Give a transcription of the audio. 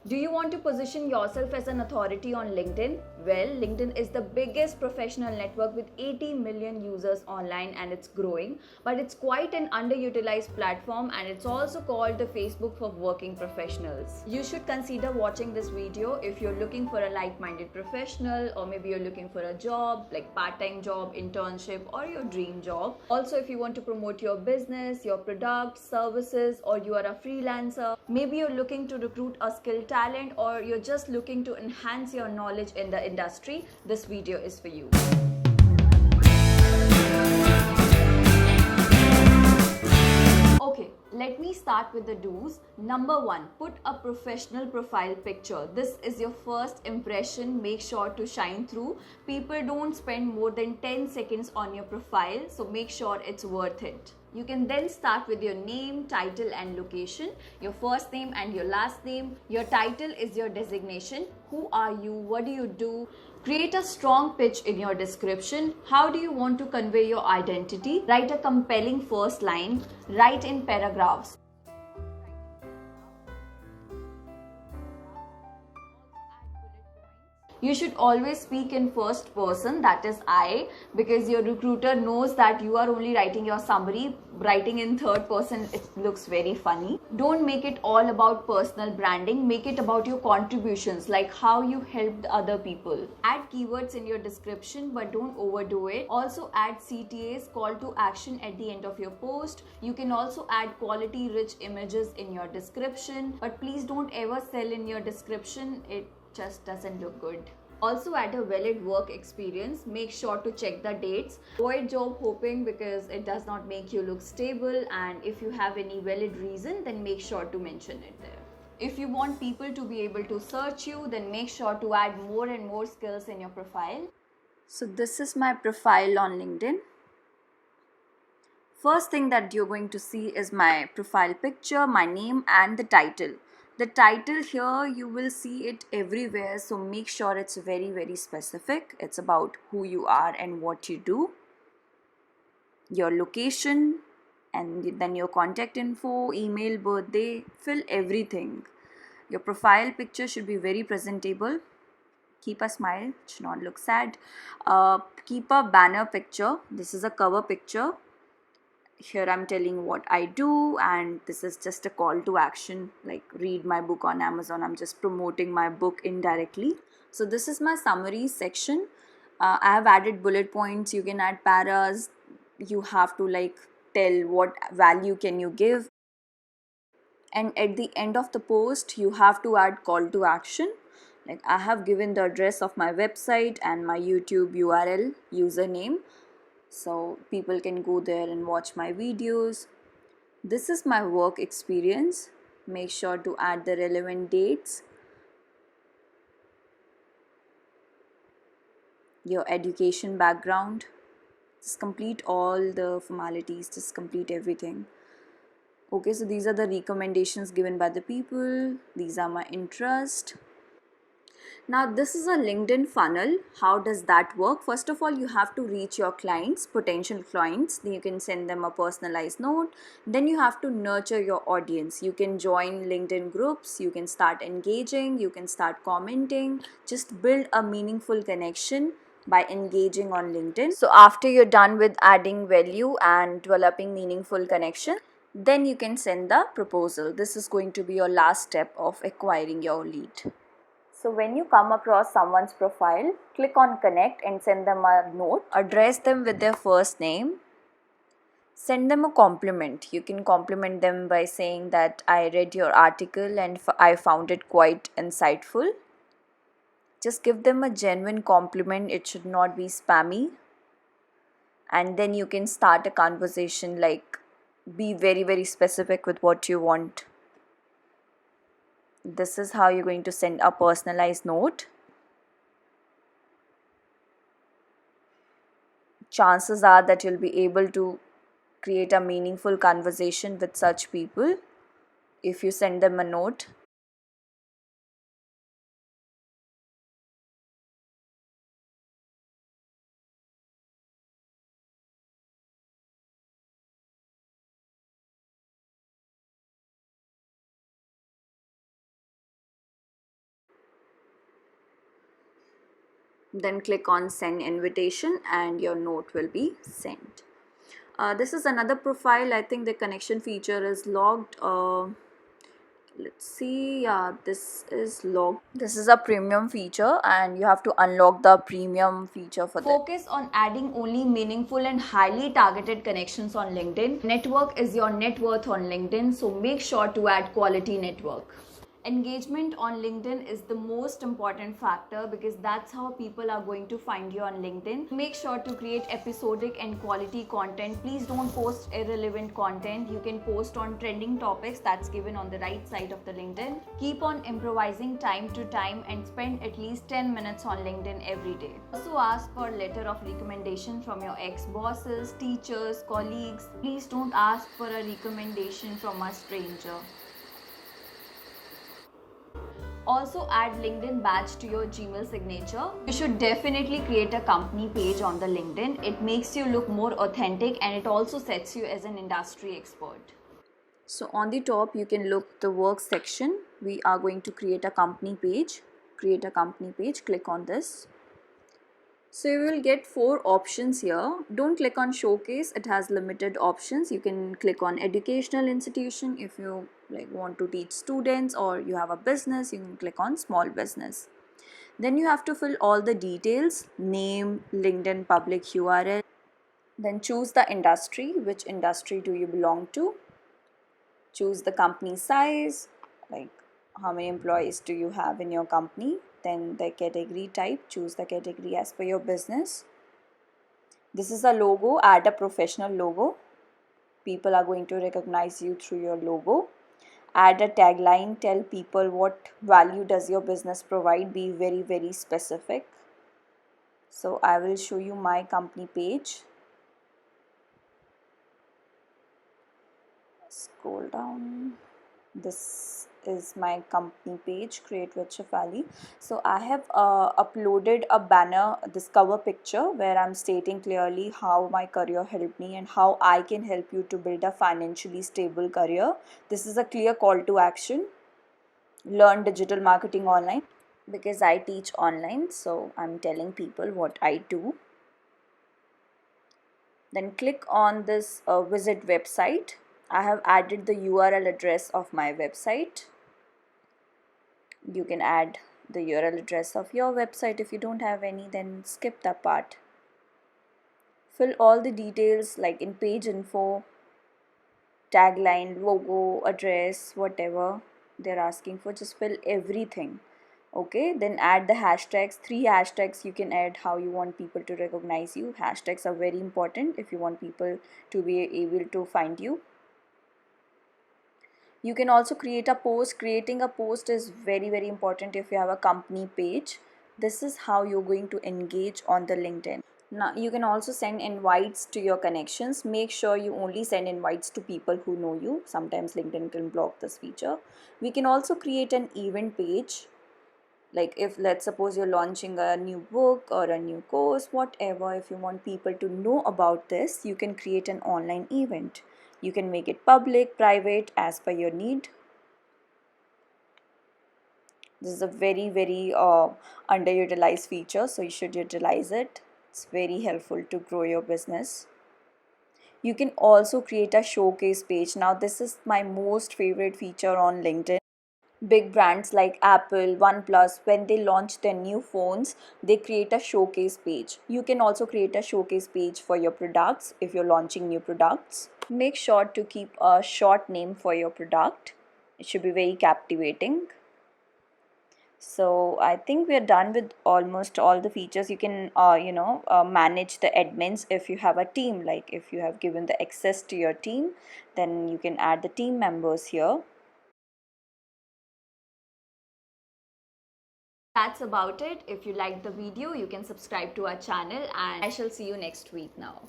Do you want to position yourself as an authority on LinkedIn? Well, LinkedIn is the biggest professional network with 80 million users online and it's growing, but it's quite an underutilized platform and it's also called the Facebook for working professionals. You should consider watching this video if you're looking for a like-minded professional, or maybe you're looking for a job like part-time job, internship, or your dream job. Also, if you want to promote your business, your product, services, or you are a freelancer, maybe you're looking to recruit a skilled talent, or you're just looking to enhance your knowledge in the industry, this video is for you. Okay, let me start with the do's. Number one, put a professional profile picture. This is your first impression. Make sure to shine through. People don't spend more than 10 seconds on your profile, so make sure it's worth it. You can then start with your name, title, and location, your first name and your last name. Your title is your designation. Who are you? What do you do? Create a strong pitch in your description. How do you want to convey your identity? Write a compelling first line. Write in paragraphs. You should always speak in first person, that is I, because your recruiter knows that you are only writing your summary. Writing in third person, it looks very funny. Don't make it all about personal branding. Make it about your contributions, like how you helped other people. Add keywords in your description, but don't overdo it. Also add CTAs, call to action, at the end of your post. You can also add quality rich images in your description, but please don't ever sell in your description. It just doesn't look good. Also add a valid work experience. Make sure to check the dates. Avoid job hopping because it does not make you look stable, and if you have any valid reason, then make sure to mention it there. If you want people to be able to search you, then make sure to add more and more skills in your profile. So this is my profile on LinkedIn. First thing that you're going to see is my profile picture, my name, and the title. The title here, you will see it everywhere, so make sure it's very, very specific. It's about who you are and what you do, your location, and then your contact info, email, birthday. Fill everything. Your profile picture should be very presentable. Keep a smile, it should not look sad. Keep a banner picture. This is a cover picture. Here I'm telling what I do, and this is just a call to action, like read my book on Amazon. I'm just promoting my book indirectly. So this is my summary section. I have added bullet points. You can add paras. You have to like tell what value can you give, and at the end of the post you have to add call to action. Like I have given the address of my website and my YouTube URL, username, so people can go there and watch my videos. This is my work experience. Make sure to add the relevant dates, your education background. Just complete all the formalities, just complete everything. Okay, so these are the recommendations given by the people. These are my interests. Now this is a LinkedIn funnel. How does that work? First of all, you have to reach your clients, potential clients. Then you can send them a personalized note. Then you have to nurture your audience. You can join LinkedIn groups. You can start engaging. You can start commenting. Just build a meaningful connection by engaging on LinkedIn. So after you're done with adding value and developing meaningful connection, then you can send the proposal. This is going to be your last step of acquiring your lead. So when you come across someone's profile, click on connect and send them a note. Address them with their first name. Send them a compliment. You can compliment them by saying that I read your article and I found it quite insightful. Just give them a genuine compliment. It should not be spammy. And then you can start a conversation, like be very, very specific with what you want. This is how you're going to send a personalized note. Chances are that you'll be able to create a meaningful conversation with such people if you send them a note. Then click on send invitation and your note will be sent. This is another profile. I think the connection feature is logged. Let's see. Yeah, this is logged. This is a premium feature and you have to unlock the premium feature for that. Focus on adding only meaningful and highly targeted connections on LinkedIn. Network is your net worth on LinkedIn, so make sure to add quality network. Engagement on LinkedIn is the most important factor because that's how people are going to find you on LinkedIn. Make sure to create episodic and quality content. Please don't post irrelevant content. You can post on trending topics that's given on the right side of the LinkedIn. Keep on improvising time to time and spend at least 10 minutes on LinkedIn every day. Also ask for a letter of recommendation from your ex-bosses, teachers, colleagues. Please don't ask for a recommendation from a stranger. Also add LinkedIn badge to your Gmail signature. You should definitely create a company page on the LinkedIn. It makes you look more authentic and it also sets you as an industry expert. So on the top you can look the work section. We are going to create a company page. Create a company page, click on this. So you will get 4 options here. Don't click on showcase, it has limited options. You can click on educational institution if you want to teach students, or you have a business, you can click on small business. Then you have to fill all the details, name, LinkedIn public URL. Then choose the industry, which industry do you belong to. Choose the company size, like how many employees do you have in your company. Then the category type, choose the category as per your business. This is a logo, add a professional logo. People are going to recognize you through your logo. Add a tagline, tell people what value does your business provide, be very, very specific. So I will show you my company page. Scroll down. This is my company page, Create with Shefali. So I have uploaded a banner, this cover picture, where I'm stating clearly how my career helped me and how I can help you to build a financially stable career. This is a clear call to action. Learn digital marketing online, because I teach online, so I'm telling people what I do. Then click on this visit website. I have added the URL address of my website. You can add the URL address of your website. If you don't have any, then skip that part. Fill all the details like in page info, tagline, logo, address, whatever they're asking for. Just fill everything. Okay, then add the hashtags. 3 hashtags you can add how you want people to recognize you. Hashtags are very important if you want people to be able to find you. You can also create a post. Creating a post is very, very important if you have a company page. This is how you're going to engage on the LinkedIn. Now you can also send invites to your connections. Make sure you only send invites to people who know you. Sometimes LinkedIn can block this feature. We can also create an event page. Like if let's suppose you're launching a new book or a new course, whatever, if you want people to know about this, you can create an online event. You can make it public, private, as per your need. This is a very, very underutilized feature, so you should utilize it. It's very helpful to grow your business. You can also create a showcase page. Now this is my most favorite feature on LinkedIn. Big brands like Apple, OnePlus, when they launch their new phones, they create a showcase page. You can also create a showcase page for your products if you're launching new products. Make sure to keep a short name for your product. It should be very captivating. So I think we are done with almost all the features. You can manage the admins if you have a team. Like if you have given the access to your team, then you can add the team members here. That's about it. If you liked the video, you can subscribe to our channel, and I shall see you next week now.